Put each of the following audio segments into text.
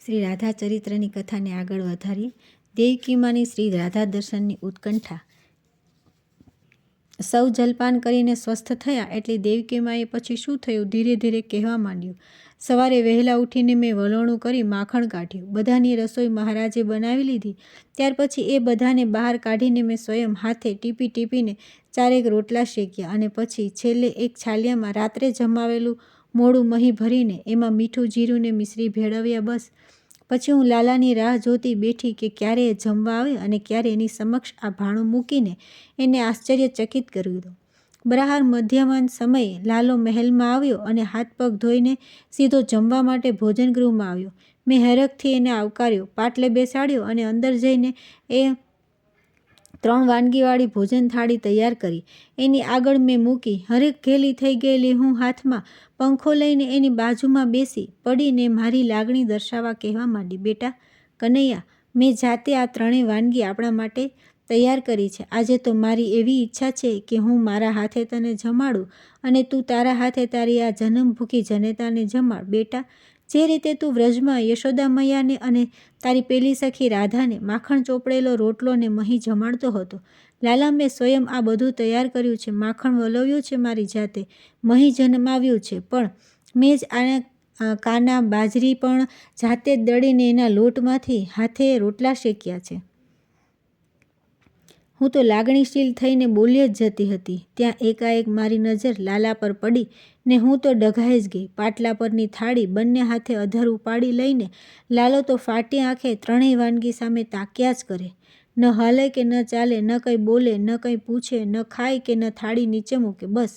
શ્રી રાધા ચરિત્રની કથાને આગળ વધારીએ. દેવકીમાની શ્રી રાધા દર્શનની ઉત્કંઠા. સૌ જલપાન કરીને સ્વસ્થ થયા એટલે દેવકીમાએ પછી શું થયું ધીરે ધીરે કહેવા માંડ્યું. સવારે વહેલા ઉઠીને મેં વલોણું કરી માખણ કાઢ્યું. બધાની રસોઈ મહારાજે બનાવી લીધી. ત્યાર પછી એ બધાને બહાર કાઢીને મેં સ્વયં હાથે ટીપી ટીપીને ચારેક રોટલા શેક્યા અને પછી છેલ્લે એક છાલિયામાં રાત્રે જમાવેલું મોડું મહી ભરીને એમાં મીઠું જીરું ને મિશ્રી ભેળવ્યા. બસ પછી હું લાલાની રાહ જોતી બેઠી કે ક્યારે એ જમવા આવે અને ક્યારે એની સમક્ષ આ ભાણું મૂકીને એને આશ્ચર્યચકિત કરી દઉં. બરાહાર મધ્યાહન સમયે લાલો મહેલમાં આવ્યો અને હાથ પગ ધોઈને સીધો જમવા માટે ભોજનગૃહમાં આવ્યો. મેં હેરખથી એને આવકાર્યો, પાટલે બેસાડ્યો અને અંદર જઈને એ 3 વાનગીવાળી ભોજન થાળી તૈયાર કરી એની આગળ મેં મૂકી. હરેક ઘેલી થઈ ગયેલી હું હાથમાં પંખો લઈને એની બાજુમાં બેસી પડીને મારી લાગણી દર્શાવવા કહેવા માંડી. બેટા કનૈયા, મેં જાતે આ 3 વાનગી આપણા માટે તૈયાર કરી છે. આજે તો મારી એવી ઈચ્છા છે કે હું મારા હાથે તને જમાડું અને તું તારા હાથે તારી આ જન્મભૂખી જનેતાને જમાડ. બેટા, જે રીતે તું વ્રજમાં યશોદા મૈયાને અને તારી પેલી સખી રાધાને માખણ ચોપડેલો રોટલો ને મહી જમાડતો હતો, લાલા મેં સ્વયં આ બધું તૈયાર કર્યું છે. માખણ વલોવ્યું છે મારી જાતે, મહી જમાવ્યું છે, પણ મેં જ આના કાના બાજરી પણ જાતે જ દળીને એના લોટમાંથી હાથે રોટલા શેક્યા છે. હું તો લાગણીશીલ થઈને બોલી જ જતી હતી. ત્યાં એકાએક મારી નજર લાલા પર પડી ને હું તો ડઘાઈ જ ગઈ. પાટલા પરની થાળી બંને હાથે અધર ઉપાડી લઈને લાલો તો ફાટી આંખે 3 વાનગી સામે તાક્યા જ કરે. ન હાલે કે ન ચાલે, ન કંઈ બોલે, ન કંઈ પૂછે, ન ખાય કે ન થાળી નીચે મૂકે. બસ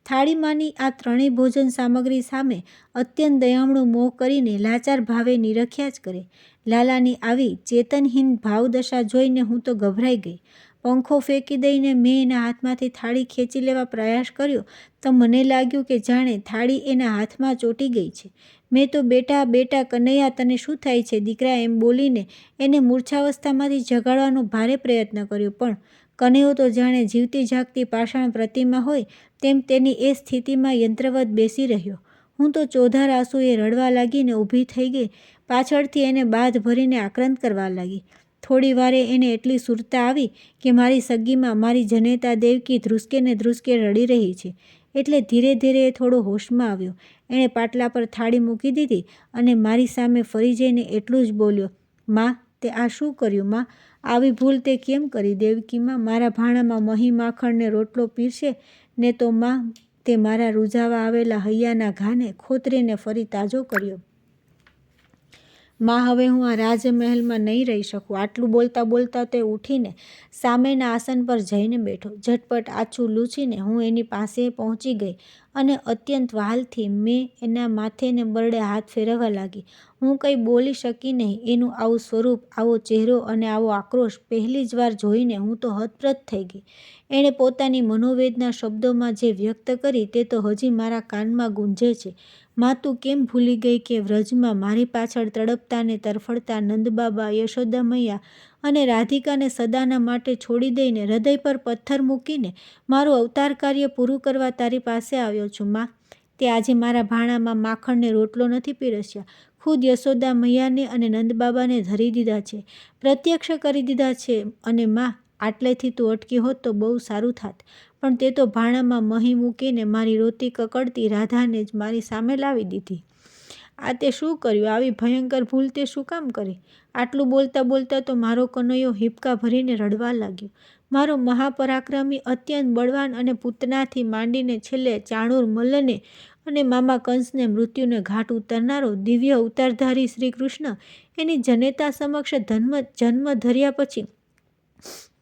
થાળીમાંની આ 3 ભોજન સામગ્રી સામે અત્યંત દયામણું મોહ કરીને લાચાર ભાવે નિરખ્યા જ કરે. લાલાની આવી ચેતનહીન ભાવદશા જોઈને હું તો ગભરાઈ ગઈ. પંખો ફેંકી દઈને મેં એના હાથમાંથી થાળી ખેંચી લેવા પ્રયાસ કર્યો તો મને લાગ્યું કે જાણે થાળી એના હાથમાં ચોંટી ગઈ છે. મેં તો બેટા બેટા કનૈયા, તને શું થાય છે દીકરા, એમ બોલીને એને મૂર્છાવસ્થામાંથી જગાડવાનો ભારે પ્રયત્ન કર્યો, પણ કનૈયો તો જાણે જીવતી જાગતી પાષાણ પ્રતિમા હોય તેમ તેની એ સ્થિતિમાં યંત્રવત બેસી રહ્યો. હું તો ચોધાર આંસુએ રડવા લાગીને ઊભી થઈ ગઈ. પાછળથી એને બાધ ભરીને આક્રંદ કરવા લાગી. થોડી વારે એને એટલી સુરતા આવી કે મારી સગીમાં મારી જનેતા દેવકી ધ્રુસકે ને ધ્રુસકે રડી રહી છે. એટલે ધીરે ધીરે એ થોડો હોશમાં આવ્યો. એણે પાટલા પર થાળી મૂકી દીધી અને મારી સામે ફરી જઈને એટલું જ બોલ્યો, માં, તે આ શું કર્યું? માં, આવી ભૂલ તે કેમ કરી? દેવકીમાં, મારા ભાણામાં મહી માખણ ને રોટલો પીરસે ને તો માં તે મારા રૂઝાવા આવેલા હૈયાના ઘાને ખોતરીને ફરી તાજો કર્યો. માં, હવે હું આ રાજમહેલમાં નહીં રહી શકું. આટલું બોલતા બોલતા તે ઉઠીને સામેના આસન પર જઈને બેઠો. ઝટપટ આછું લૂછીને હું એની પાસે પહોંચી ગઈ અને અત્યંત વહાલથી મેં એના માથેને બરડે હાથ ફેરવવા લાગી. હું કંઈ બોલી શકી નહીં. એનું આવું સ્વરૂપ, આવો ચહેરો અને આવો આક્રોશ પહેલી જ વાર જોઈને હું તો હતપ્રત થઈ ગઈ. એણે પોતાની મનોવેદના શબ્દોમાં જે વ્યક્ત કરી તે તો હજી મારા કાનમાં ગુંજે છે. માં, તું કેમ ભૂલી ગઈ કે વ્રજમાં મારી પાછળ તડપતા ને તરફડતા નંદબાબા, યશોદા મૈયા અને રાધિકાને સદાના માટે છોડી દઈને હૃદય પર પથ્થર મૂકીને મારું અવતાર કાર્ય પૂરું કરવા તારી પાસે આવ્યો છું. માં, તે આજે મારા ભાણામાં માખણ ને રોટલો નથી પીરસ્યા, ખુદ યશોદા મૈયાને અને નંદબાબાને ધરી દીધા છે, પ્રત્યક્ષ કરી દીધા છે. અને માં, આટલેથી તું અટકી હોત તો બહુ સારું થાત, પણ તે તો ભાણામાં મહી મૂકીને મારી રોતી કકડતી રાધાને જ મારી સામે લાવી દીધી. આ તે શું કર્યું? આવી ભયંકર ભૂલ તે શું કામ કરી? આટલું બોલતા બોલતા તો મારો કનૈયો હિબકા ભરીને રડવા લાગ્યો. મારો મહાપરાક્રમી, અત્યંત બળવાન અને પૂતનાથી માંડીને છેલ્લે ચાણૂર મલ્લને અને મામા કંસને મૃત્યુને ઘાટ ઉતારનારો દિવ્ય અવતારધારી શ્રી કૃષ્ણ એની જનેતા સમક્ષ જન્મ ધર્યા પછી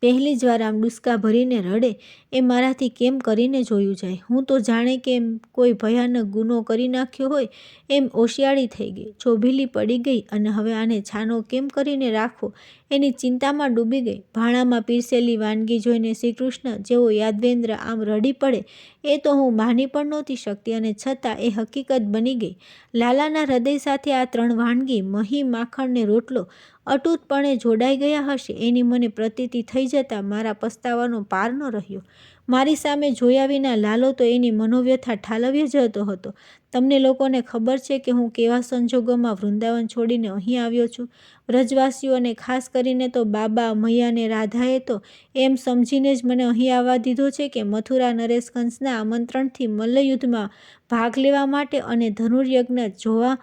પહેલી જ વાર આમ ડૂસકા ભરીને રડે એ મારાથી કેમ કરીને જોયું જાય? હું તો જાણે કે કોઈ ભયાનક ગુનો કરી નાખ્યો હોય એમ ઓશિયાળી થઈ ગઈ, ચોભીલી પડી ગઈ અને હવે આને છાનો કેમ કરીને રાખવો એની ચિંતામાં ડૂબી ગઈ. ભાણામાં પીરસેલી વાનગી જોઈને શ્રીકૃષ્ણ જેવો યાદવેન્દ્ર આમ રડી પડે એ તો હું માની પણ નહોતી શકતી અને છતાં એ હકીકત બની ગઈ. લાલાના હૃદય સાથે આ 3 વાનગી મહી, માખણ ને રોટલો અતૂટપણે જોડાઈ ગયા હશે એની મને પ્રતીતિ થઈ જતાં મારા પસ્તાવાનો પાર ન રહ્યો. મારી સામે જોયા વિના લાલો તો એની મનોવ્યથા ઠાલવ્ય જતો હતો. તમને લોકોને ખબર છે કે હું કેવા સંજોગોમાં વૃંદાવન છોડીને અહીં આવ્યો છું? વ્રજવાસીઓને ખાસ કરીને તો બાબા, મૈયા અને રાધાએ તો એમ સમજીને જ મને અહીં આવવા દીધો છે કે મથુરા નરેશ કંસના આમંત્રણથી મલ્લયુદ્ધમાં ભાગ લેવા માટે અને ધનુર્યજ્ઞ જોવા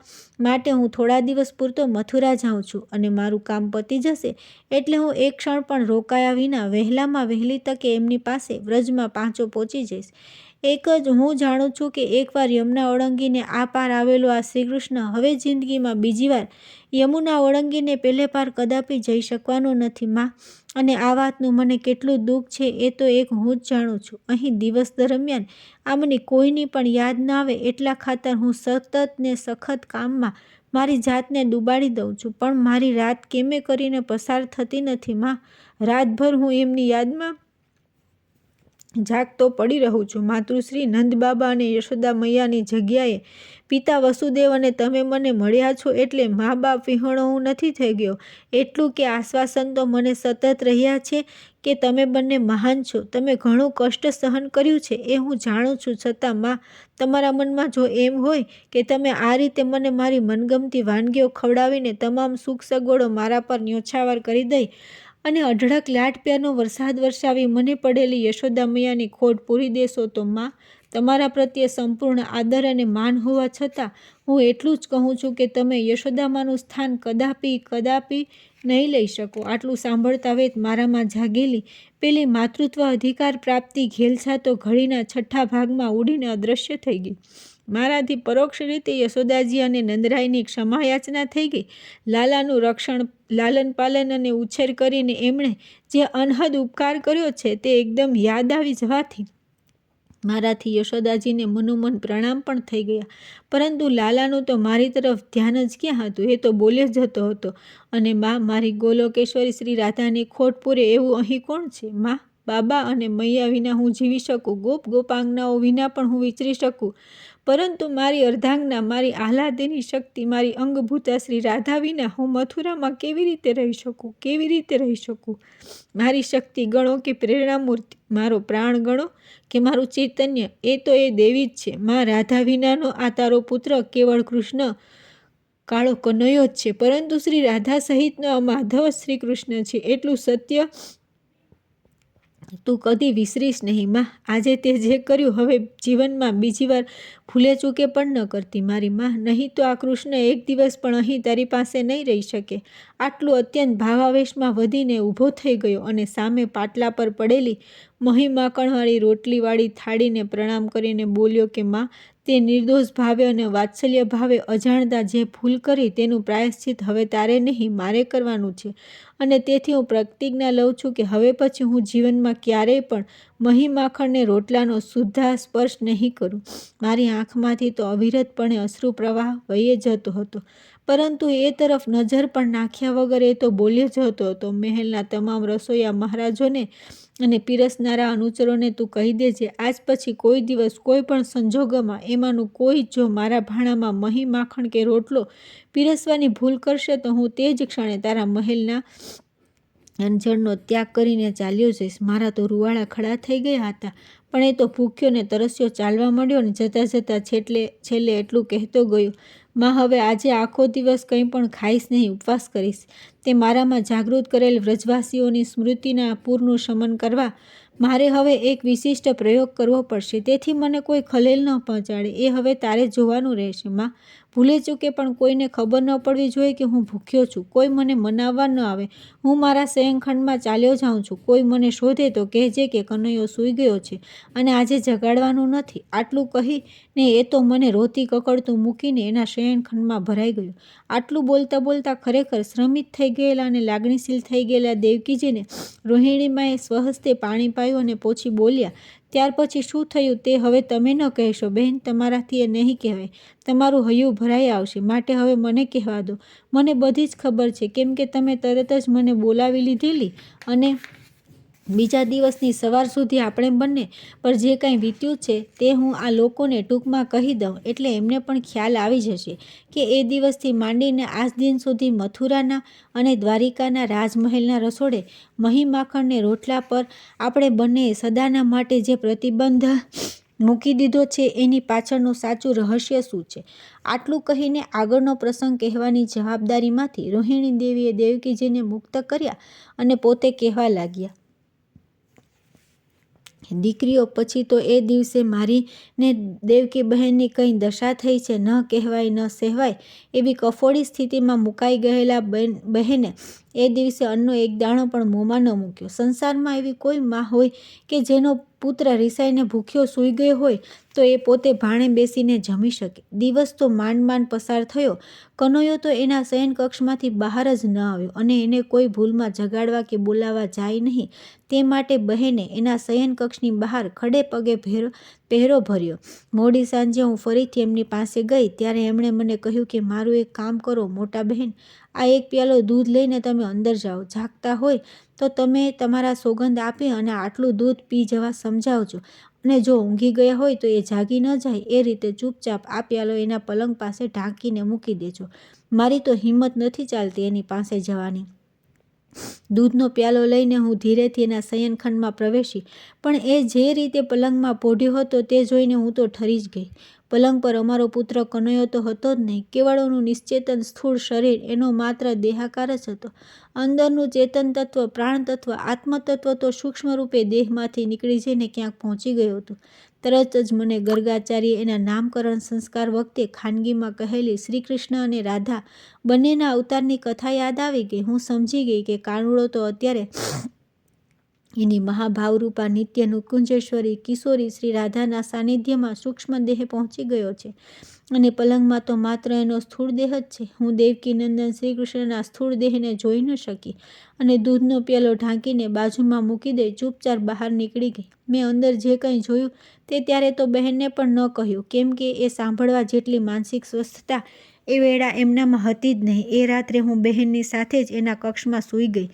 માટે હું થોડા દિવસ પૂરતો મથુરા જાઉં છું અને મારું કામ પતી જશે એટલે હું એક ક્ષણ પણ રોકાયા વિના વહેલામાં વહેલી તકે એમની પાસે વ્રજમાં પાછો પહોંચી જઈશ. એક જ હું જાણું છું કે એકવાર યમુના ઓળંગીને આ પાર આવેલો આ શ્રીકૃષ્ણ હવે જિંદગીમાં બીજી વાર યમુના ઓળંગીને પેલે પાર કદાપી જઈ શકવાનો નથી માં. અને આ વાતનું મને કેટલું દુઃખ છે એ તો એક હું જ જાણું છું. અહીં દિવસ દરમિયાન આમની કોઈની પણ યાદ ના આવે એટલા ખાતર હું સતત ને સખત કામમાં મારી જાતને ડૂબાડી દઉં છું, પણ મારી રાત કેમે કરીને પસાર થતી નથી માં. રાતભર હું એમની યાદમાં જાગતો પડી રહું છું. માતૃશ્રી નંદબાબા અને યશોદા મૈયાની જગ્યાએ પિતા વસુદેવ અને તમે મને મળ્યા છો એટલે મા બાપ વિહોણો હું નથી થઈ ગયો. એટલું કે આશ્વાસન તો મને સતત રહ્યા છે કે તમે બંને મહાન છો. તમે ઘણું કષ્ટ સહન કર્યું છે એ હું જાણું છું, છતાં માં તમારા મનમાં જો એમ હોય કે તમે આ રીતે મને મારી મનગમતી વાનગીઓ ખવડાવીને તમામ સુખ સગવડો મારા પર ન્યોછાવર કરી દઈ અને અઢળક લાડ પ્યારનો વરસાદ વરસાવી મને પડેલી યશોદા મૈયાની ખોટ પૂરી દેશો તો માં તમારા પ્રત્યે સંપૂર્ણ આદર અને માન હોવા છતાં હું એટલું જ કહું છું કે તમે યશોદામાનું સ્થાન કદાપી નહીં લઈ શકો. આટલું સાંભળતા વેત મારામાં જાગેલી પેલી માતૃત્વ અધિકાર પ્રાપ્તિ ઘેલછા તો ઘડીના છઠ્ઠા ભાગમાં ઉડીને અદૃશ્ય થઈ ગઈ. મારાથી પરોક્ષ રીતે યશોદાજી અને નંદરાયની ક્ષમાયાચના થઈ ગઈ. લાલાનું રક્ષણ, લાલન પાલન અને ઉછેર કરીને એમણે જે અનહદ ઉપકાર કર્યો છે તે એકદમ યાદ આવી જવાથી મારાથી યશોદાજીને મનોમન પ્રણામ પણ થઈ ગયા. પરંતુ લાલાનું તો મારી તરફ ધ્યાન જ ક્યાં હતું, એ તો બોલ્યો જતો હતો. અને માં, મારી ગોલોકેશ્વરી શ્રી રાધાની ખોટ પૂરે એવું અહીં કોણ છે? માં, બાબા અને મૈયા વિના હું જીવી શકું, ગોપ ગોપાંગનાઓ વિના પણ હું વિચરી શકું, પરંતુ મારી અર્ધાંગના, મારી આહ્લાદિની શક્તિ, મારી અંગભૂતા શ્રી રાધા વિના હું મથુરામાં કેવી રીતે રહી શકું? કેવી રીતે રહી શકું? મારી શક્તિ ગણો કે પ્રેરણામૂર્તિ, મારો પ્રાણ ગણો કે મારું ચૈતન્ય, એ તો એ દેવી જ છે. માં, રાધા વિનાનો આ તારો પુત્ર કેવળ કૃષ્ણ કાળો કનૈયો જ છે, પરંતુ શ્રી રાધા સહિતનો આ માધવ શ્રી કૃષ્ણ છે, એટલું સત્ય તું કદી વિસરીશ નહીં. માં, આજે તે જે કર્યું હવે જીવનમાં બીજી વાર ભૂલે ચૂકે પણ ન કરતી મારી માં. નહીં તો આ કૃષ્ણ એક દિવસ પણ અહીં તારી પાસે નહીં રહી શકે. આટલું અત્યંત ભાવાવેશમાં વધીને ઊભો થઈ ગયો અને સામે પાટલા પર પડેલી મહી માખણવાળી રોટલીવાળી થાળીને પ્રણામ કરીને બોલ્યો કે માં, તે નિર્દોષ ભાવે અને વાત્સલ્ય ભાવે અજાણતા જે ભૂલ કરી તેનું પ્રાયશ્ચિત હવે તારે નહીં મારે કરવાનું છે. અને તેથી હું પ્રતિજ્ઞા લઉં છું કે હવે પછી હું જીવનમાં ક્યારેય પણ મહી માખણને રોટલાનો સુદ્ધા સ્પર્શ નહીં કરું. મારી આંખમાંથી તો અવિરતપણે અશ્રુ પ્રવાહ વહી જતો હતો, પરંતુ એ તરફ નજર પણ નાખ્યા વગર એ તો બોલ્યો જતો હતો. મહેલના તમામ રસોઈયા મહારાજોને અને પીરસનારા અનુચરોને તું કહી દેજે, આજ પછી કોઈ દિવસ કોઈ પણ સંજોગોમાં એમાંનું કોઈ જો મારા ભાણામાં મહી માખણ કે રોટલો પીરસવાની ભૂલ કરશે તો હું તે જ ક્ષણે તારા મહેલના અંજણનો ત્યાગ કરીને ચાલ્યો જઈશ. મારા તો રૂવાડા ખડા થઈ ગયા હતા, પણ એ તો ભૂખ્યો ને તરસ્યો ચાલવા માંડ્યો ને જતાં જતાં છેલ્લે એટલું કહેતો ગયો, માં, હવે આજે આખો દિવસ કંઈ પણ ખાઈશ નહીં, ઉપવાસ કરીશ. તે મારામાં જાગૃત કરેલ વ્રજવાસીઓની સ્મૃતિના પૂરનું શમન કરવા મારે હવે એક વિશિષ્ટ પ્રયોગ કરવો પડશે. તેથી મને કોઈ ખલેલ ન પહોંચાડે એ હવે તારે જોવાનું રહેશે. માં, ભૂલે ચૂકે પણ કોઈને ખબર ન પડવી જોઈએ કે હું ભૂખ્યો છું. કોઈ મને મનાવવા ન આવે. હું મારા શયનખંડમાં ચાલ્યો જાઉં છું. કોઈ મને શોધે તો કહેજે કે કનૈયો સૂઈ ગયો છે અને આજે જગાડવાનું નથી. આટલું કહીને એ તો મને રોતી કકડતું મૂકીને એના શયનખંડમાં ભરાઈ ગયો. આટલું બોલતા બોલતા ખરેખર શ્રમિત થઈ ગયેલા અને લાગણીશીલ થઈ ગયેલા દેવકીજીને રોહિણીમાએ સ્વહસ્તે પાણી પાયું અને પોછી બોલ્યા, ત્યાર પછી શું થયું તે હવે તમે ન કહેશો બહેન, તમારાથી એ નહીં કહેવાય. તમારું હૈયું ભરાઈ આવશે, માટે હવે મને કહેવા દો. મને બધી જ ખબર છે, કેમ કે તમે તરત જ મને બોલાવી લીધેલી અને બીજા દિવસની સવાર સુધી આપણે બંને પર જે કાંઈ વીત્યું છે તે હું આ લોકોને ટૂંકમાં કહી દઉં એટલે એમને પણ ખ્યાલ આવી જશે કે એ દિવસથી માંડીને આજ દિન સુધી મથુરાના અને દ્વારિકાના રાજમહેલના રસોડે મહી માખણને રોટલા પર આપણે બંને સદાના માટે જે પ્રતિબંધ મૂકી દીધો છે એની પાછળનું સાચું રહસ્ય શું છે? આટલું કહીને આગળનો પ્રસંગ કહેવાની જવાબદારીમાંથી રોહિણી દેવીએ દેવકીજીને મુક્ત કર્યા અને પોતે કહેવા લાગ્યા, દીકરીઓ, પછી તો એ દિવસે મારી ને દેવકી બહેનની કંઈ દશા થઈ છે, ન કહેવાય ન સહેવાય એવી કફોડી સ્થિતિમાં મુકાઈ ગયેલા બહેને એ દિવસે અન્નનો એક દાણો પણ મોંમાં ન મૂક્યો. સંસારમાં એવી કોઈ માં હોય કે જેનો પુત્ર રિસાઈને ભૂખ્યો સૂઈ ગયો હોય તો એ પોતે ભાણે બેસીને જમી શકે. દિવસ તો માંડ માંડ પસાર થયો. કનૈયો તો એના શયનકક્ષમાંથી બહાર જ ન આવ્યો અને એને કોઈ ભૂલમાં જગાડવા કે બોલાવવા જાય નહીં. તે માટે બહેને એના શયનકક્ષની બહાર ખડે પગે પહેરો ભર્યો. મોડી સાંજે હું ફરીથી એમની પાસે ગઈ ત્યારે એમણે મને કહ્યું કે મારું એક કામ કરો મોટા બહેન, આ એક પ્યાલો દૂધ લઈને તમે અંદર જાઓ. જાગતા હોય તો તમે તમારા સોગંદ આપી અને આટલું દૂધ પી જવા સમજાવજો અને જો ઊંઘી ગયા હોય તો એ જાગી ન જાય એ રીતે ચૂપચાપ આ પ્યાલો એના પલંગ પાસે ઢાંકીને મૂકી દેજો. મારી તો હિંમત નથી ચાલતી એની પાસે જવાની. દૂધનો પ્યાલો લઈને હું ધીરેથી એના શયનખંડમાં પ્રવેશી, પણ એ જે રીતે પલંગમાં પોઢ્યો હતો તે જોઈને હું તો ઠરી જ ગઈ. પલંગ પર અમારો પુત્ર કનૈયો તો હતો જ નહીં. કેવળોનું નિશ્ચેતન સ્થૂળ શરીર એનો માત્ર દેહાકાર જ હતો. અંદરનું ચેતન તત્વ, પ્રાણ તત્વ, આત્મતત્વ તો સૂક્ષ્મ રૂપે દેહમાંથી નીકળી જઈને ક્યાંક પહોંચી ગયું હતું. તરત જ મને ગર્ગાચાર્ય એના નામકરણ સંસ્કાર વખતે ખાનગીમાં કહેલી શ્રી કૃષ્ણ અને રાધા બંનેના અવતારની કથા યાદ આવી ગઈ. હું સમજી ગઈ કે કાનુડો તો અત્યારે એની મહાભાવરૂપા નિત્ય નુકુંજેશ્વરી કિશોરી શ્રી રાધાના સાનિધ્યમાં સૂક્ષ્મ દેહે પહોંચી ગયો છે અને પલંગમાં તો માત્ર એનો સ્થૂળ દેહ જ છે. હું દેવકી નંદન શ્રી કૃષ્ણના સ્થૂળ દેહને જોઈ ન શકી અને દૂધનો પ્યાલો ઢાંકીને બાજુમાં મૂકી દઈ ચૂપચાપ બહાર નીકળી ગઈ. મેં અંદર જે કંઈ જોયું તે ત્યારે તો બહેનને પણ ન કહ્યું, કેમ કે એ સાંભળવા જેટલી માનસિક સ્વસ્થતા એ વેળા એમનામાં હતી જ નહીં. એ રાત્રે હું બહેનની સાથે જ એના કક્ષમાં સૂઈ ગઈ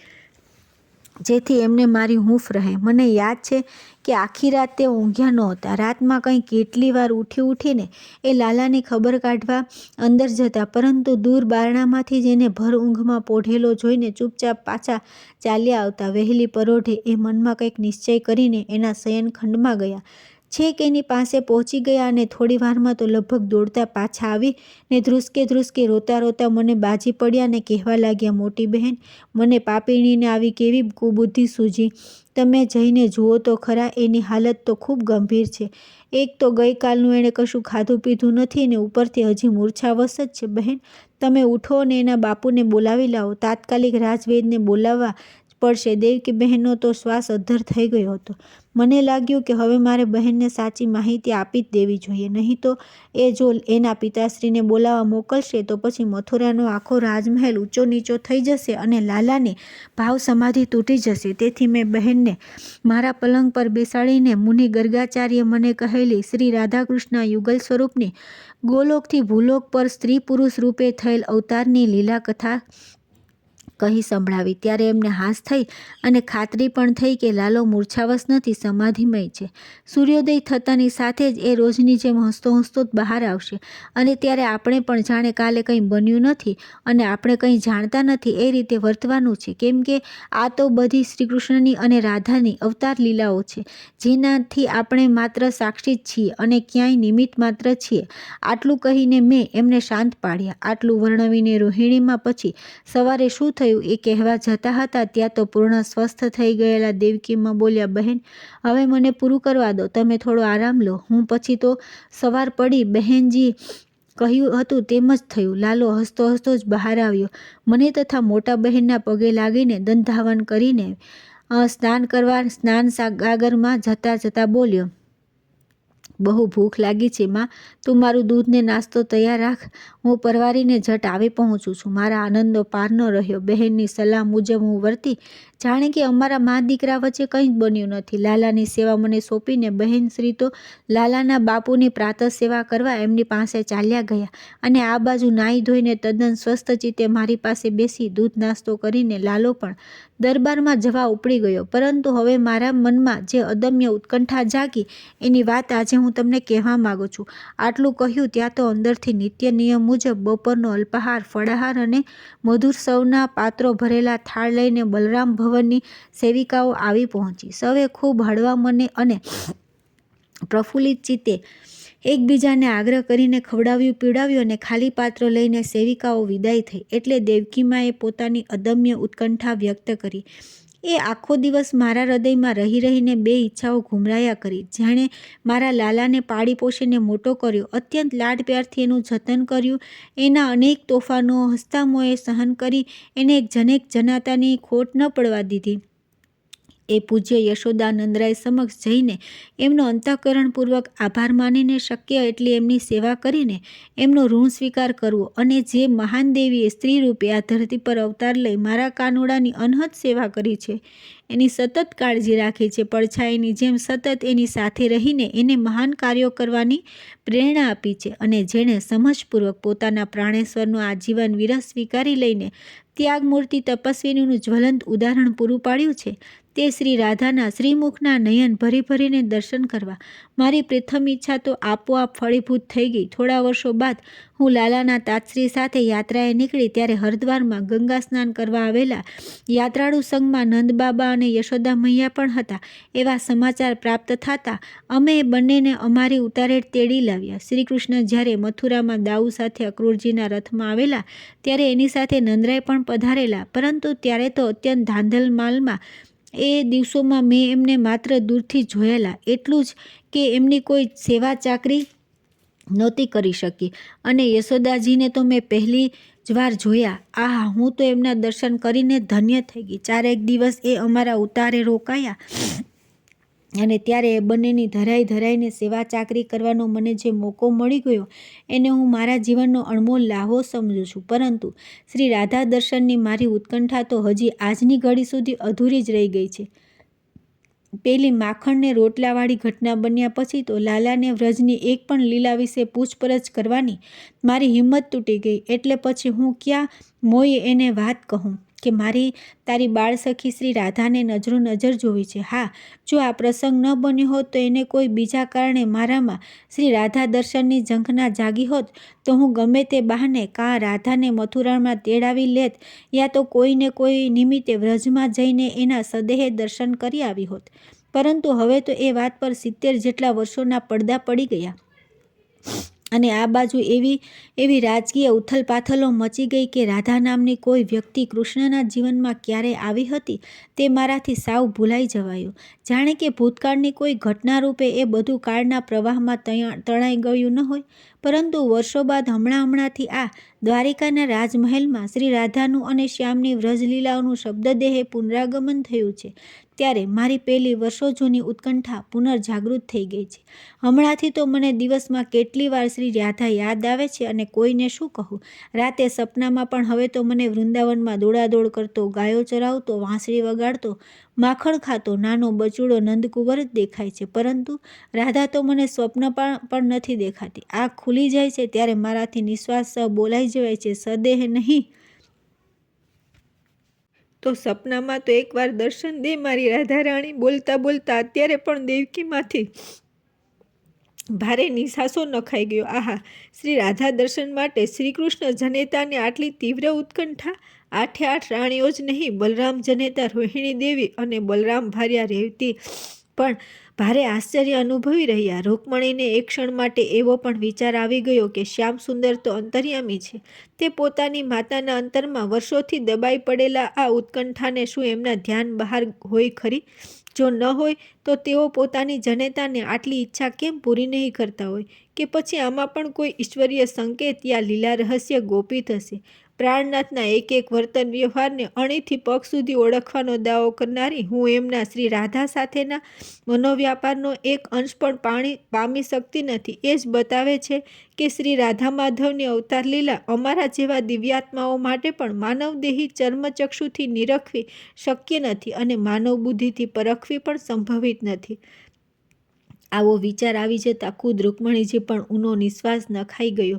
જેથી એમને મારી હૂંફ રહે. મને યાદ છે કે આખી રાત તે ઊંઘ્યા નહોતા. રાતમાં કંઈ કેટલી વાર ઉઠીને એ લાલાની ખબર કાઢવા અંદર જતા, પરંતુ દૂર બારણામાંથી જ એને ભર ઊંઘમાં પોઢેલો જોઈને ચૂપચાપ પાછા ચાલ્યા આવતા. વહેલી પરોઢે એ મનમાં કંઈક નિશ્ચય કરીને એના શયનખંડમાં ગયા. છેક એની પાસે પહોંચી ગયા અને થોડી વારમાં તો લગભગ દોડતા પાછા આવી ને ધ્રુસકે રોતા રોતા મને બાજી પડ્યા ને કહેવા લાગ્યા, મોટી બહેન, મને પાપીણીને આવી કેવી કુબુદ્ધિ સૂજી. તમે જઈને જુઓ તો ખરા, એની હાલત તો ખૂબ ગંભીર છે. એક તો ગઈકાલનું એણે કશું ખાધું પીધું નથી ને ઉપરથી હજી મૂર્છાવશ જ છે. બહેન, તમે ઉઠો ને એના બાપુને બોલાવી લાવો. તાત્કાલિક રાજવૈદ્યને બોલાવવા પડશે. દેવકી બહેનનો તો શ્વાસ અદ્ધર થઈ ગયો હતો. મને લાગ્યું કે હવે મારે બહેનને સાચી માહિતી આપી જ દેવી જોઈએ, નહીં તો એ જો એના પિતાશ્રીને બોલાવવા મોકલશે તો પછી મથુરાનો આખો રાજમહેલ ઊંચો નીચો થઈ જશે અને લાલાની ભાવ સમાધિ તૂટી જશે. તેથી મેં બહેનને મારા પલંગ પર બેસાડીને મુનિ ગર્ગાચાર્ય મને કહેલી શ્રી રાધાકૃષ્ણ યુગલ સ્વરૂપની ગોલોકથી ભૂલોક પર સ્ત્રી પુરુષ રૂપે થયેલ અવતારની લીલા કથા કહી સંભળાવી. ત્યારે એમને હાસ થઈ અને ખાતરી પણ થઈ કે લાલો મૂર્છાવશ નથી, સમાધિમય છે. સૂર્યોદય થતાની સાથે જ એ રોજની જેમ હસતો જ બહાર આવશે અને ત્યારે આપણે પણ જાણે કાલે કંઈ બન્યું નથી અને આપણે કંઈ જાણતા નથી એ રીતે વર્તવાનું છે, કેમ કે આ તો બધી શ્રીકૃષ્ણની અને રાધાની અવતાર લીલાઓ છે જેનાથી આપણે માત્ર સાક્ષી જ છીએ અને ક્યાંય નિમિત્ત માત્ર છીએ. આટલું કહીને મેં એમને શાંત પાડ્યા. આટલું વર્ણવીને રોહિણીમાં પછી સવારે શું થયું એ કહેવા જતા હતા ત્યાં તો પૂર્ણ સ્વસ્થ થઈ ગયેલા દેવકીમાં બોલ્યા, બહેન, હવે મને પૂરું કરવા દો, તમે થોડો આરામ લો. હું પછી તો સવાર પડી. બહેનજી કહ્યું હતું તેમ જ થયું. લાલો હસતો જ બહાર આવ્યો. મને તથા મોટા બહેનના પગે લાગીને દંધાવન કરીને સ્નાન કરવા સ્નાનગાગરમાં જતા બોલ્યો, બહુ ભૂખ લાગી છે માં, તું મારું દૂધ ને નાસ્તો તૈયાર રાખ, હું પરવારીને ઝટ આવી પહોંચું છું. મારા આનંદનો પાર ન રહ્યો. બહેનની સલાહ મુજબ હું વર્તી જાણે કે અમારા મા દીકરા વચ્ચે કંઈ જ બન્યું નથી. લાલાની સેવા મને સોંપીને બહેનશ્રી તો લાલાના બાપુની પ્રાતઃ સેવા કરવા એમની પાસે ચાલ્યા ગયા અને આ બાજુ નાહી ધોઈને તદ્દન સ્વસ્થ ચિત્તે મારી પાસે બેસી દૂધ નાસ્તો કરીને લાલો પણ દરબારમાં જવા ઉપડી ગયો. પરંતુ હવે મારા મનમાં જે અદમ્ય ઉત્કંઠા જાગી એની વાત આજે હું તમને કહેવા માગું છું. આટલું કહ્યું ત્યાં તો અંદરથી નિત્ય નિયમ મુજબ બપોરનો અલ્પાહાર, ફળાહાર અને મધુર સૌના પાત્રો ભરેલા થાળ લઈને બલરામ ભવનની સેવિકાઓ આવી પહોંચી. સૌએ ખૂબ હળવા મને અને પ્રફુલ્લિત ચિત્તે એકબીજાને આગ્રહ કરીને ખવડાવ્યું પીવડાવ્યું અને ખાલી પાત્ર લઈને સેવિકાઓ વિદાય થઈ. એટલે દેવકીમાએ પોતાની અદમ્ય ઉત્કંઠા વ્યક્ત કરી. એ આખો દિવસ મારા હૃદયમાં રહી રહીને બે ઈચ્છાઓ ઘુમરાયા કરી. જેણે મારા લાલાને પાળી પોષીને મોટો કર્યો, અત્યંત લાડ પ્યારથી એનું જતન કર્યું, એના અનેક તોફાનો હસ્તામોએ સહન કરી એને એક જનેક જનાતાની ખોટ ન પડવા દીધી. એ પૂજ્ય યશોદાનંદરાય સમક્ષ જઈને એમનો અંતઃકરણપૂર્વક આભાર માનીને શક્ય એટલી એમની સેવા કરીને એમનો ઋણ સ્વીકાર કરવો અને જે મહાન દેવીએ સ્ત્રી રૂપે આ ધરતી પર અવતાર લઈ મારા કાનુડાની અનહદ સેવા કરી છે, એની સતત કાળજી રાખી છે, પડછાયાની જેમ સતત એની સાથે રહીને એને મહાન કાર્યો કરવાની પ્રેરણા આપી છે અને જેણે સમજપૂર્વક પોતાના પ્રાણેશ્વરનો આજીવન વિરહ સ્વીકારી લઈને ત્યાગમૂર્તિ તપસ્વીનું જ્વલંત ઉદાહરણ પૂરું પાડ્યું છે, તે શ્રી રાધાના શ્રીમુખના નયન ભરી ભરીને દર્શન કરવા મારી પ્રથમ ઈચ્છા તો આપોઆપ ફળીભૂત થઈ ગઈ. થોડા વર્ષો બાદ હું લાલાના તાતશ્રી સાથે યાત્રાએ નીકળી ત્યારે હરિદ્વારમાં ગંગા સ્નાન કરવા આવેલા યાત્રાળુ સંઘમાં નંદબાબા અને યશોદા મૈયા પણ હતા. એવા સમાચાર પ્રાપ્ત થતાં અમે એ બંનેને અમારી ઉતારેટ તેડી લાવ્યા. શ્રી કૃષ્ણ જ્યારે મથુરામાં દાઉ સાથે અક્રૂરજીના રથમાં આવેલા ત્યારે એની સાથે નંદરાય પણ પધારેલા, પરંતુ ત્યારે તો અત્યંત ધાંધલ માલમાં એ દિવસોમાં મેં એમને માત્ર દૂરથી જોયેલા, એટલું જ કે એમની કોઈ સેવા ચાકરી નહોતી કરી શકી અને યશોદાજીને તો મેં પહેલી જ વાર જોયા. આહા, હું તો એમના દર્શન કરીને ધન્ય થઈ ગઈ. 4 દિવસ એ અમારા ઉતારે રોકાયા અને ત્યારે એ બંનેની ધરાઈને સેવા ચાકરી કરવાનો મને જે મોકો મળી ગયો એને હું મારા જીવનનો અણમોલ લાહવો સમજું છું. પરંતુ શ્રી રાધા દર્શનની મારી ઉત્કંઠા તો હજી આજની ઘડી સુધી અધૂરી જ રહી ગઈ છે. પેલી માખણને રોટલાવાળી ઘટના બન્યા પછી તો લાલાને વ્રજની એક પણ લીલા વિશે પૂછપરછ કરવાની મારી હિંમત તૂટી ગઈ. એટલે પછી હું ક્યાં મોયે એને વાત કહું કે મારી તારી બાળસખી શ્રી રાધાને નજરો નજર જોવી છે. હા, જો આ પ્રસંગ ન બન્યો હોત તો એને કોઈ બીજા કારણે મારામાં શ્રી રાધા દર્શનની ઝંખના જાગી હોત તો હું ગમે તે બહાને કાં રાધાને મથુરામાં તેડાવી લેત યા તો કોઈને કોઈ નિમિત્તે વ્રજમાં જઈને એના સદેહે દર્શન કરી આવી હોત. પરંતુ હવે તો એ વાત પર 70 જેટલા વર્ષોના પડદા પડી ગયા અને આ બાજુ એવી રાજકીય ઉથલપાથલો મચી ગઈ કે રાધા નામની કોઈ વ્યક્તિ કૃષ્ણના જીવનમાં ક્યારે આવી હતી તે મારાથી સાવ ભૂલાઈ જવાયું. જાણે કે ભૂતકાળની કોઈ ઘટના રૂપે એ બધું કાળના પ્રવાહમાં તણાઈ ગયું ન હોય. પરંતુ વર્ષો બાદ હમણાંથી આ દ્વારિકાના રાજમહેલમાં શ્રી રાધાનું અને શ્યામની વ્રજલીલાઓનું શબ્દદેહે પુનરાગમન થયું છે ત્યારે મારી પેલી વર્ષો જૂની ઉત્કંઠા પુનર્જાગૃત થઈ ગઈ છે. હમણાંથી તો મને દિવસમાં કેટલી વાર શ્રી રાધા યાદ આવે છે અને કોઈને શું કહું. રાતે સપનામાં પણ હવે તો મને વૃંદાવનમાં દોડાદોડ કરતો, ગાયો ચરાવતો, વાંસળી વગાડતો, માખણ ખાતો નાનો બચુડો નંદકુંવર જ દેખાય છે. પરંતુ રાધા તો મને સ્વપ્ન પણ નથી દેખાતી. આંખ ખુલી જાય છે ત્યારે મારાથી નિશ્વાસ સહ બોલાઈ જવાય છે, સદેહ નહીં તો સપનામાં તો એકવાર દર્શન દે મારી રાધા રાણી. બોલતા બોલતા અત્યારે પણ દેવકીમાંથી ભારે નિસાસો નખાઈ ગયો. આહા, શ્રી રાધા દર્શન માટે શ્રી કૃષ્ણ જનેતાને આટલી તીવ્ર ઉત્કંઠા. 8 રાણીઓ જ નહીં, બલરામ જનેતા રોહિણી દેવી અને બલરામ ભાર્યા રેવતી પણ ભારે આશ્ચર્ય અનુભવી રહ્યા. રૂકમણીને એક ક્ષણ માટે એવો પણ વિચાર આવી ગયો કે શ્યામ સુંદર તો અંતર્યામી છે, તે પોતાની માતાના અંતરમાં વર્ષોથી દબાઈ પડેલા આ ઉત્કંઠાને શું એમના ધ્યાન બહાર હોય ખરી? જો ન હોય તો તેઓ પોતાની જનેતાને આટલી ઈચ્છા કેમ પૂરી નહીં કરતા હોય? કે પછી આમાં પણ કોઈ ઈશ્વરીય સંકેત યા લીલા રહસ્ય ગોપિત હશે? પ્રાણનાથના એક વર્તન વ્યવહારને અણીથી પગ સુધી ઓળખવાનો દાવો કરનારી હું એમના શ્રી રાધા સાથેના મનોવ્યાપારનો એક અંશ પણ પામી શકતી નથી. એ જ બતાવે છે કે શ્રી રાધા માધવની અવતાર લીલા અમારા જેવા દિવ્યાત્માઓ માટે પણ માનવદેહી ચર્મચક્ષુથી નિરખવી શક્ય નથી અને માનવ બુદ્ધિથી પરખવી પણ સંભવિત નથી. આવો વિચાર આવી જતાં ખુદ રૂકમણીજી પણ ઊનો નિશ્વાસ નખાઈ ગયો.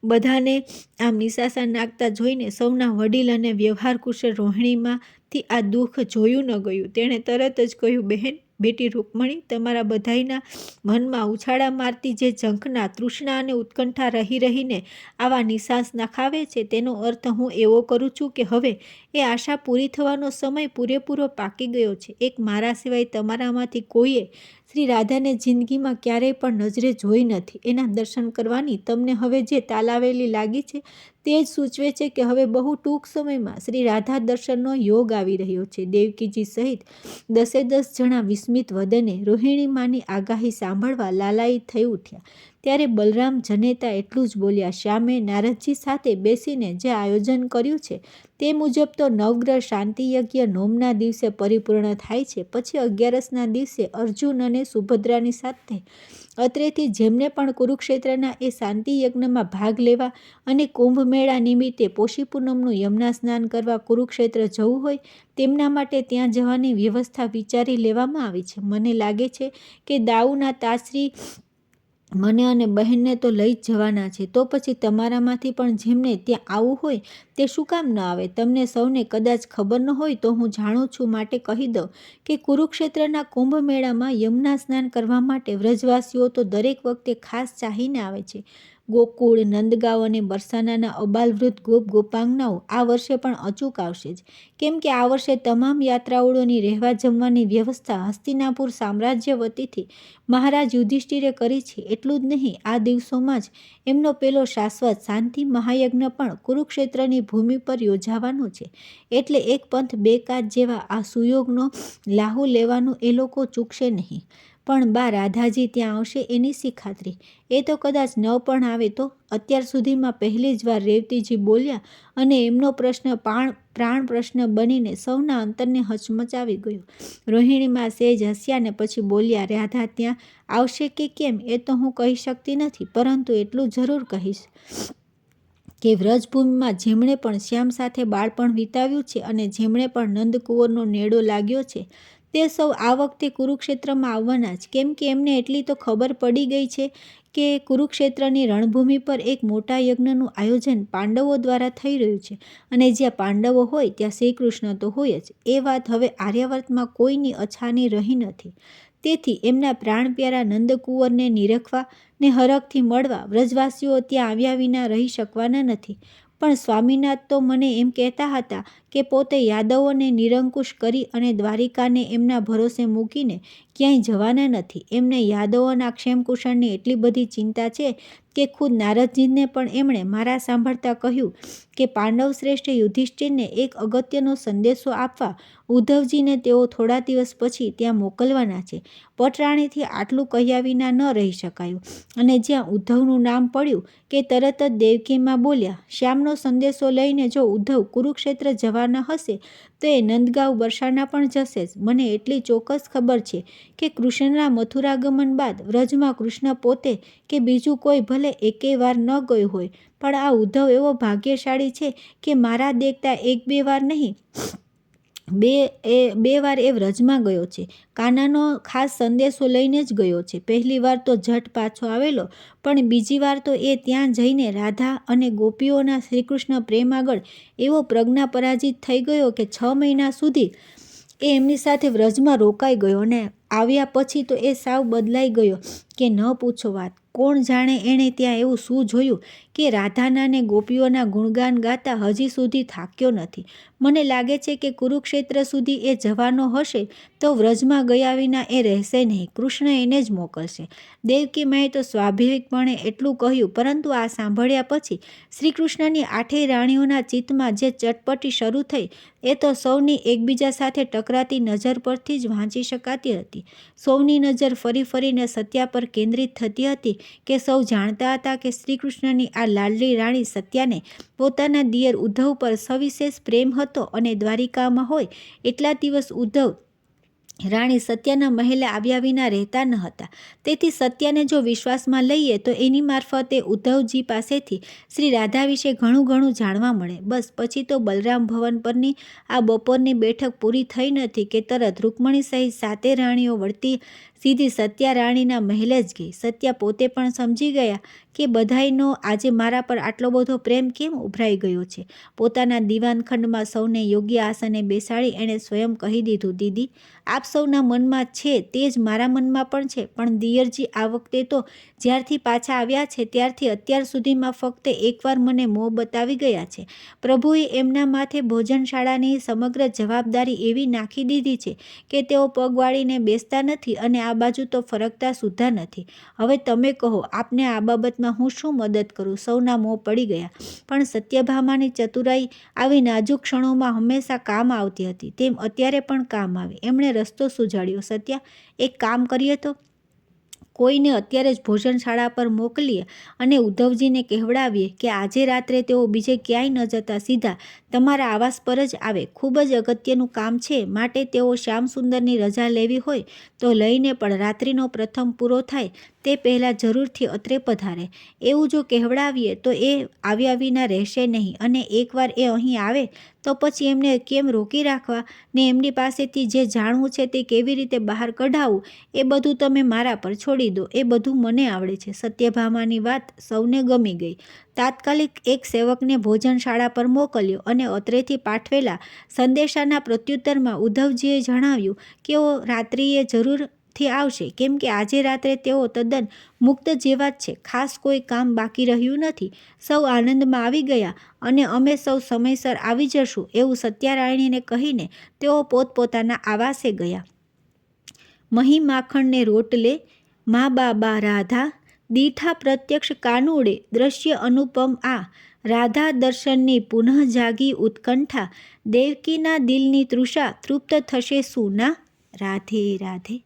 બધાને આમ નિસાસા નાખતા જોઈને સૌના વડીલ અને વ્યવહાર કુશળ રોહિણીમાંથી આ દુઃખ જોયું ન ગયું. તેણે તરત જ કહ્યું, બહેન, બેટી રૂકમણી, તમારા બધાયના મનમાં ઉછાળા મારતી જે ઝંખના, તૃષ્ણા અને ઉત્કંઠા રહી રહીને આવા નિશાસ નખાવે છે, તેનો અર્થ હું એવો કરું છું કે હવે એ આશા પૂરી થવાનો સમય પૂરેપૂરો પાકી ગયો છે. એક મારા સિવાય તમારામાંથી કોઈએ શ્રી રાધાને જિંદગીમાં ક્યારેય પણ નજરે જોઈ નથી. એના દર્શન કરવાની તમને હવે જે તાલાવેલી લાગી છે તે જ સૂચવે છે કે હવે બહુ ટૂંક સમયમાં શ્રી રાધા દર્શનનો યોગ આવી રહ્યો છે. દેવકીજી સહિત 10 જણા વિસ્મિત વદને રોહિણીમાની આગાહી સાંભળવા લાલાયિત થઈ ઉઠ્યા. ત્યારે બલરામ જનેતા એટલું જ બોલ્યા, શ્યામે નારદજી સાથે બેસીને જે આયોજન કર્યું છે તે મુજબ તો નવગ્રહ શાંતિ યજ્ઞ નોમના દિવસે પરિપૂર્ણ થાય છે. પછી 11ના દિવસે અર્જુન અને સુભદ્રાની સાથે અત્રેથી જેમને પણ કુરુક્ષેત્રના એ શાંતિ યજ્ઞમાં ભાગ લેવા અને કુંભ મેળા નિમિત્તે પોષી પૂનમનું યમુના સ્નાન કરવા કુરુક્ષેત્ર જવું હોય તેમના માટે ત્યાં જવાની વ્યવસ્થા વિચારી લેવામાં આવી છે. મને લાગે છે કે દાઉના તાશ્રી મને અને બહેનને તો લઈ જ જવાના છે. તો પછી તમારામાંથી પણ જેમને ત્યાં આવવું હોય તે શું કામ ન આવે? તમને સૌને કદાચ ખબર ન હોય તો હું જાણું છું માટે કહી દઉં કે કુરુક્ષેત્રના કુંભ મેળામાં યમુના સ્નાન કરવા માટે વ્રજવાસીઓ તો દરેક વખતે ખાસ ચાહીને આવે છે. ગોકુળ, નંદગાંવ અને બરસાનાના અબાલવૃદ્ધ ગોપ ગોપાંગનાઓ આ વર્ષે પણ અચૂક આવશે જ, કેમ કે આ વર્ષે તમામ યાત્રાળુઓની રહેવા જમવાની વ્યવસ્થા હસ્તિનાપુર સામ્રાજ્ય વતીથી મહારાજ યુધિષ્ઠિરે કરી છે. એટલું જ નહીં, આ દિવસોમાં જ એમનો પેલો શાશ્વત શાંતિ મહાયજ્ઞ પણ કુરુક્ષેત્રની ભૂમિ પર યોજાવાનો છે. એટલે એક પંથ બે કાજ જેવા આ સુયોગનો લાહુ લેવાનું એ લોકો ચૂકશે નહીં. પણ બા રાધાજી ત્યાં આવશે એની શી ખાતરી? એ તો કદાચ ન પણ આવે તો? અત્યાર સુધીમાં પહેલી જ વાર રેવતીજી બોલ્યા અને એમનો પ્રશ્ન પ્રાણ પ્રશ્ન બનીને સૌના અંતરને હચમચાવી ગયો. રોહિણીમાં સહેજ હસ્યા ને પછી બોલ્યા, રાધા ત્યાં આવશે કે કેમ એ તો હું કહી શકતી નથી, પરંતુ એટલું જરૂર કહીશ કે વ્રજભૂમિમાં જેમણે પણ શ્યામ સાથે બાળપણ વિતાવ્યું છે અને જેમણે પણ નંદકુંવરનો નેડો લાગ્યો છે તે સૌ આ વખતે કુરુક્ષેત્રમાં આવવાના જ, કેમ કે એમને એટલી તો ખબર પડી ગઈ છે કે કુરુક્ષેત્રની રણભૂમિ પર એક મોટા યજ્ઞનું આયોજન પાંડવો દ્વારા થઈ રહ્યું છે અને જ્યાં પાંડવો હોય ત્યાં શ્રી કૃષ્ણ તો હોય જ. એ વાત હવે આર્યાવર્તમાં કોઈની અછાની રહી નથી. તેથી એમના પ્રાણ પ્યારા નંદકુંવરને નિરખવા ને હરખથી મળવા વ્રજવાસીઓ ત્યાં આવ્યા વિના રહી શકવાના નથી. પણ સ્વામીનાથ તો મને એમ કહેતા હતા કે પોતે યાદવોને નિરંકુશ કરી અને દ્વારિકાને એમના ભરોસે મૂકીને ક્યાંય જવાના નથી. એમને યાદવોના ક્ષેમકુશળની એટલી બધી ચિંતા છે કે ખુદ નારદજીને પણ એમણે મારા સાંભળતા કહ્યું કે પાંડવ શ્રેષ્ઠ યુધિષ્ઠિરને એક અગત્યનો સંદેશો આપવા ઉદ્ધવજીને તેઓ થોડા દિવસ પછી ત્યાં મોકલવાના છે. પટરાણીથી આટલું કહ્યા વિના ન રહી શકાયું અને જ્યાં ઉદ્ધવનું નામ પડ્યું કે તરત જ દેવકીમાં બોલ્યા, શ્યામનો સંદેશો લઈને જો ઉદ્ધવ કુરુક્ષેત્ર જવાના હશે તો એ નંદગાંવ બરસાના પણ જશે જ. મને એટલી ચોક્કસ ખબર છે કે કૃષ્ણના મથુરાગમન બાદ વ્રજમાં કૃષ્ણ પોતે કે બીજું કોઈ ભલે એકેય વાર ન ગયું હોય, પણ આ ઉદ્ધવ એવો ભાગ્યશાળી છે કે મારા દેખતા 1-2 વાર નહીં, બે વાર એ વ્રજમાં ગયો છે. કાનાનો ખાસ સંદેશો લઈને જ ગયો છે. પહેલી વાર તો ઝટ પાછો આવેલો, પણ બીજી વાર તો એ ત્યાં જઈને રાધા અને ગોપીઓના શ્રીકૃષ્ણ પ્રેમ આગળ એવો પ્રજ્ઞા પરાજિત થઈ ગયો કે 6 મહિના સુધી એ એમની સાથે વ્રજમાં રોકાઈ ગયો અને આવ્યા પછી તો એ સાવ બદલાઈ ગયો કે ન પૂછો વાત. કોણ જાણે એણે ત્યાં એવું શું જોયું કે રાધાના ને ગોપીઓના ગુણગાન ગાતા હજી સુધી થાક્યો નથી. મને લાગે છે કે કુરુક્ષેત્ર સુધી એ જવાનો હશે તો વ્રજમાં ગયા વિના એ રહેશે નહીં. કૃષ્ણ એને જ મોકલશે. દેવકી માએ તો સ્વાભાવિકપણે એટલું કહ્યું, પરંતુ આ સાંભળ્યા પછી શ્રીકૃષ્ણની 8 રાણીઓના ચિત્તમાં જે ચટપટી શરૂ થઈ એ તો સૌની એકબીજા સાથે ટકરાતી નજર પરથી જ વાંચી શકાતી હતી. સૌની નજર ફરી ફરીને સત્યા પર કેન્દ્રિત થતી હતી કે સૌ જાણતા હતા કે શ્રીકૃષ્ણની આ લાડલી રાણી સત્યાને પોતાના દિયર ઉદ્ધવ પર સવિશેષ પ્રેમ હતો અને દ્વારિકામાં હોય એટલા દિવસ ઉદ્ધવ રાણી સત્યાના મહેલે આવ્યા વિના રહેતા ન હતા. તેથી સત્યાને જો વિશ્વાસમાં લઈએ તો એની મારફતે ઉદ્ધવજી પાસેથી શ્રી રાધા વિશે ઘણું જાણવા મળે. બસ પછી તો બલરામ ભવન પરની આ બપોરની બેઠક પૂરી થઈ નથી કે તરત રૂકમણી સહિત 7 રાણીઓ વળતી સીધી સત્યા રાણીના મહેલે જ ગઈ. સત્યા પોતે પણ સમજી ગયા કે બધાયનો આજે મારા પર આટલો બધો પ્રેમ કેમ ઉભરાઈ ગયો છે. પોતાના દીવાનખંડમાં સૌને યોગ્ય આસને બેસાડી એણે સ્વયં કહી દીધું, દીદી આપ આપ સૌના મનમાં છે તે જ મારા મનમાં પણ છે. પણ દિયરજી, આ વખતે તો જ્યારથી પાછા આવ્યા છે ત્યારથી અત્યાર સુધીમાં ફક્ત એકવાર મને મોં બતાવી ગયા છે. પ્રભુએ એમના માથે ભોજનશાળાની સમગ્ર જવાબદારી એવી નાખી દીધી છે કે તેઓ પગ વાળીને બેસતા નથી અને આ બાજુ તો ફરકતા સુદ્ધા નથી. હવે તમે કહો, આપને આ બાબતમાં હું શું મદદ કરું? સૌના મોં પડી ગયા. પણ સત્યભામાની ચતુરાઈ આવી નાજુક ક્ષણોમાં હંમેશા કામ આવતી હતી, તેમ અત્યારે પણ કામ આવે. એમણે રસ્તો સૂઝાડ્યો. સત્યા, એક કામ કરીએ તો? કોઈને અત્યારે જ ભોજનશાળા પર મોકલીએ અને ઉદ્ધવજીને કહેવડાવીએ કે આજે રાત્રે તેઓ બીજે ક્યાંય ન જતા સીધા તમારા આવાસ પર જ આવે. ખૂબ જ અગત્યનું કામ છે, માટે તેઓ શ્યામસુંદરની રજા લેવી હોય તો લઈને પણ રાત્રિનો પ્રથમ પૂરો થાય તે પહેલાં જરૂરથી અત્રે પધારે. એવું જો કહેવડાવીએ તો એ આવ્યા વિના રહેશે નહીં, અને એકવાર એ અહીં આવે તો પછી એમને કેમ રોકી રાખવા ને એમની પાસેથી જે જાણવું છે તે કેવી રીતે બહાર કઢાવવું એ બધું તમે મારા પર છોડી દો. એ બધું મને આવડે છે. સત્યભામાની વાત સૌને ગમી ગઈ. તાત્કાલિક એક સેવકને ભોજનશાળા પર મોકલ્યો અને અત્રેથી પાઠવેલા સંદેશાના પ્રત્યુત્તરમાં ઉદ્ધવજીએ જણાવ્યું કે તેઓ રાત્રિએ જરૂરથી આવશે, કેમ કે આજે રાત્રે તેઓ તદ્દન મુક્ત જેવા જ છે. ખાસ કોઈ કામ બાકી રહ્યું નથી. સૌ આનંદમાં આવી ગયા અને અમે સૌ સમયસર આવી જશું એવું સત્યારાયણીને કહીને તેઓ પોતપોતાના આવાસે ગયા. મહી માખણને રોટલે મા બાબા રાધા, દીઠા પ્રત્યક્ષ કાનુડે દ્રશ્ય અનુપમ આ. રાધા દર્શનની પુનઃ જાગી ઉત્કંઠા, દેવકીના દિલની તૃષા તૃપ્ત થશે શું ના? રાધે રાધે.